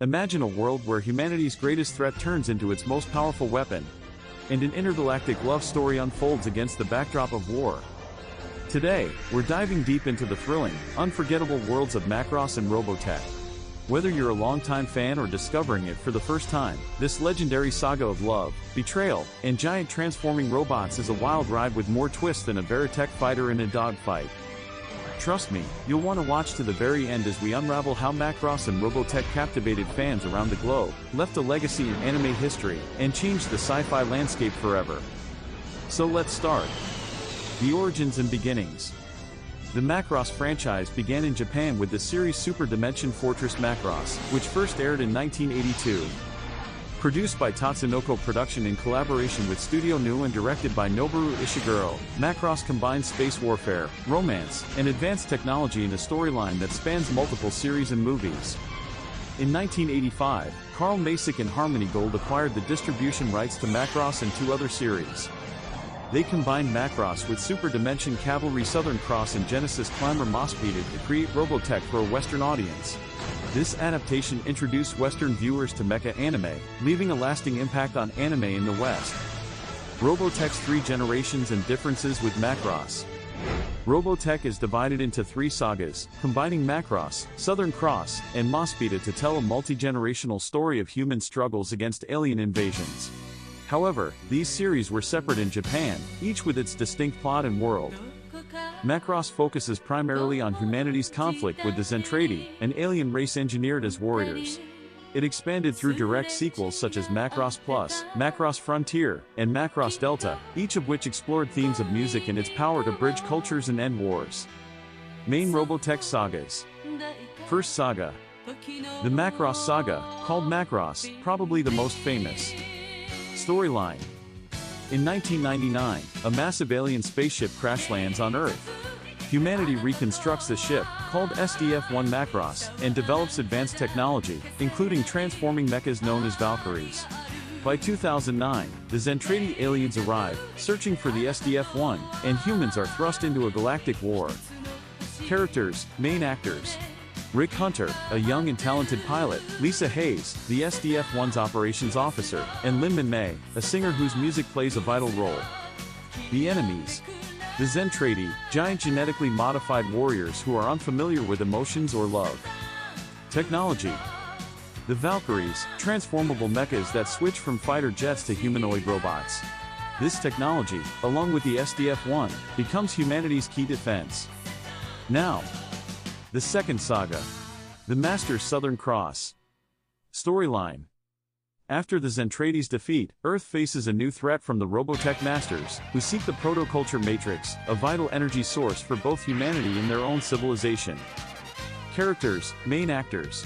Imagine a world where humanity's greatest threat turns into its most powerful weapon, and an intergalactic love story unfolds against the backdrop of war. Today, we're diving deep into the thrilling, unforgettable worlds of Macross and Robotech. Whether you're a longtime fan or discovering it for the first time, this legendary saga of love, betrayal, and giant transforming robots is a wild ride with more twists than a Veritech fighter in a dogfight. Trust me, you'll want to watch to the very end as we unravel how Macross and Robotech captivated fans around the globe, left a legacy in anime history, and changed the sci-fi landscape forever. So let's start. The origins and beginnings. The Macross franchise began in Japan with the series Super Dimension Fortress Macross, which first aired in 1982. Produced by Tatsunoko Production in collaboration with Studio New and directed by Noboru Ishiguro, Macross combines space warfare, romance, and advanced technology in a storyline that spans multiple series and movies. In 1985, Carl Macek and Harmony Gold acquired the distribution rights to Macross and two other series. They combined Macross with Super Dimension Cavalry Southern Cross and Genesis Climber Mospeted to create Robotech for a Western audience. This adaptation introduced Western viewers to mecha anime, leaving a lasting impact on anime in the West. Robotech's three generations and differences with Macross. Robotech is divided into three sagas, combining Macross, Southern Cross, and Mospeted to tell a multi-generational story of human struggles against alien invasions. However, these series were separate in Japan, each with its distinct plot and world. Macross focuses primarily on humanity's conflict with the Zentradi, an alien race engineered as warriors. It expanded through direct sequels such as Macross Plus, Macross Frontier, and Macross Delta, each of which explored themes of music and its power to bridge cultures and end wars. Main Robotech sagas. First saga. The Macross saga, called Macross, probably the most famous. Storyline. In 1999, a massive alien spaceship crash lands on Earth. Humanity reconstructs the ship, called SDF-1 Macross, and develops advanced technology, including transforming mechas known as Valkyries. By 2009, the Zentradi aliens arrive, searching for the SDF-1, and humans are thrust into a galactic war. Characters, main actors. Rick Hunter, a young and talented pilot, Lisa Hayes, the SDF-1's operations officer, and Lin Min-mei, a singer whose music plays a vital role. The enemies. The Zentradi, giant genetically modified warriors who are unfamiliar with emotions or love. Technology. The Valkyries, transformable mechas that switch from fighter jets to humanoid robots. This technology, along with the SDF-1, becomes humanity's key defense. Now, the second saga. The Masters Southern Cross. Storyline. After the Zentradi's defeat, Earth faces a new threat from the Robotech Masters, who seek the Protoculture Matrix, a vital energy source for both humanity and their own civilization. Characters, main actors.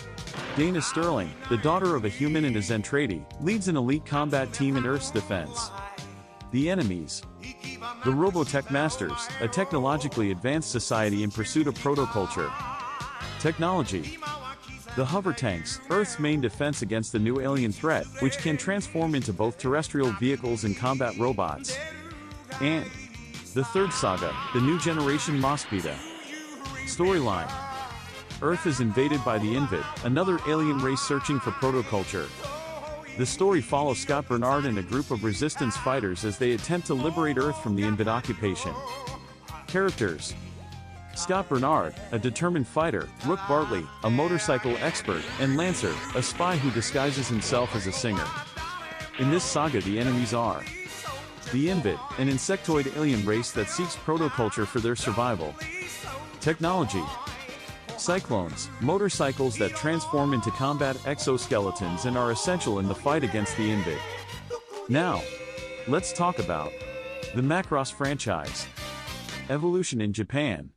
Dana Sterling, the daughter of a human and a Zentradi, leads an elite combat team in Earth's defense. The enemies. The Robotech Masters, a technologically advanced society in pursuit of protoculture. Technology. The hover tanks, Earth's main defense against the new alien threat, which can transform into both terrestrial vehicles and combat robots. And the third saga, the new generation Mospeted. Storyline. Earth is invaded by the Invid, another alien race searching for protoculture. The story follows Scott Bernard and a group of resistance fighters as they attempt to liberate Earth from the Invid occupation. Characters. Scott Bernard, a determined fighter, Rook Bartley, a motorcycle expert, and Lancer, a spy who disguises himself as a singer. In this saga the enemies are the Invid, an insectoid alien race that seeks protoculture for their survival. Technology. Cyclones, motorcycles that transform into combat exoskeletons and are essential in the fight against the Invid. Now, let's talk about the Macross franchise. Evolution in Japan.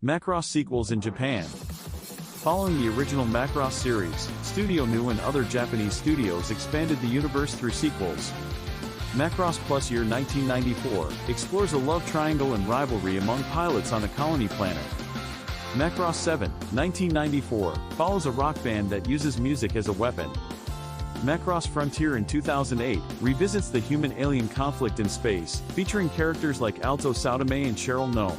Macross sequels in Japan. Following the original Macross series, Studio New and other Japanese studios expanded the universe through sequels. Macross Plus Year 1994 explores a love triangle and rivalry among pilots on a colony planet. Macross 7, 1994, follows a rock band that uses music as a weapon. Macross Frontier in 2008 revisits the human-alien conflict in space, featuring characters like Alto Saudame and Cheryl Nome.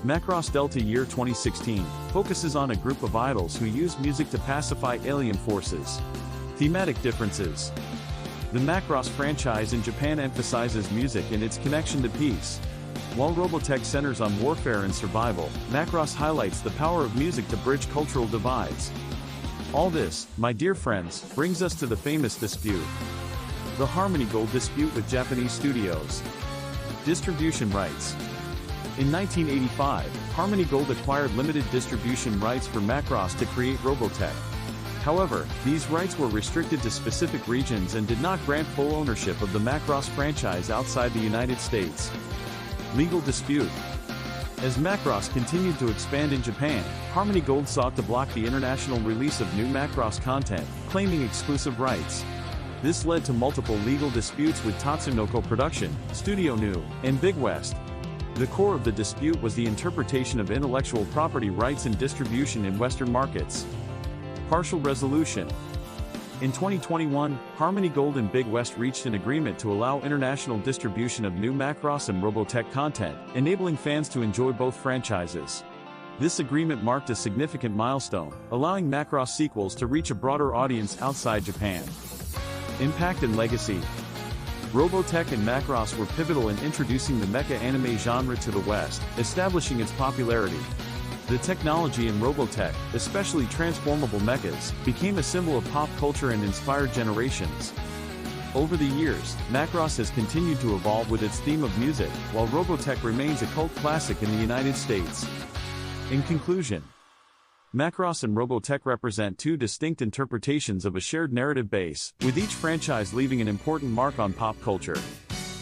Macross Delta Year 2016 focuses on a group of idols who use music to pacify alien forces. Thematic differences. The Macross franchise in Japan emphasizes music and its connection to peace. While Robotech centers on warfare and survival, Macross highlights the power of music to bridge cultural divides. All this, my dear friends, brings us to the famous dispute. The Harmony Gold dispute with Japanese studios. Distribution rights. In 1985, Harmony Gold acquired limited distribution rights for Macross to create Robotech. However, these rights were restricted to specific regions and did not grant full ownership of the Macross franchise outside the United States. Legal dispute. As Macross continued to expand in Japan, Harmony Gold sought to block the international release of new Macross content, claiming exclusive rights. This led to multiple legal disputes with Tatsunoko Production, Studio New, and Big West. The core of the dispute was the interpretation of intellectual property rights and distribution in Western markets. Partial resolution. In 2021, Harmony Gold and Big West reached an agreement to allow international distribution of new Macross and Robotech content, enabling fans to enjoy both franchises. This agreement marked a significant milestone, allowing Macross sequels to reach a broader audience outside Japan. Impact and legacy. Robotech and Macross were pivotal in introducing the mecha anime genre to the West, establishing its popularity. The technology in Robotech, especially transformable mechas, became a symbol of pop culture and inspired generations. Over the years, Macross has continued to evolve with its theme of music, while Robotech remains a cult classic in the United States. In conclusion, Macross and Robotech represent two distinct interpretations of a shared narrative base, with each franchise leaving an important mark on pop culture.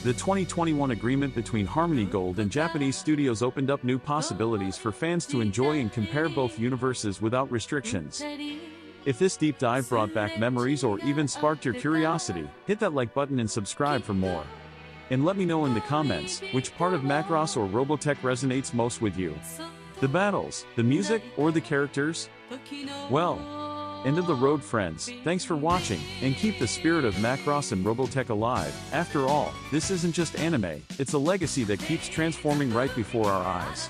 The 2021 agreement between Harmony Gold and Japanese studios opened up new possibilities for fans to enjoy and compare both universes without restrictions. If this deep dive brought back memories or even sparked your curiosity, hit that like button and subscribe for more. And let me know in the comments, which part of Macross or Robotech resonates most with you. The battles, the music, or the characters? Well, end of the road, friends. Thanks for watching, and keep the spirit of Macross and Robotech alive. After all, this isn't just anime, it's a legacy that keeps transforming right before our eyes.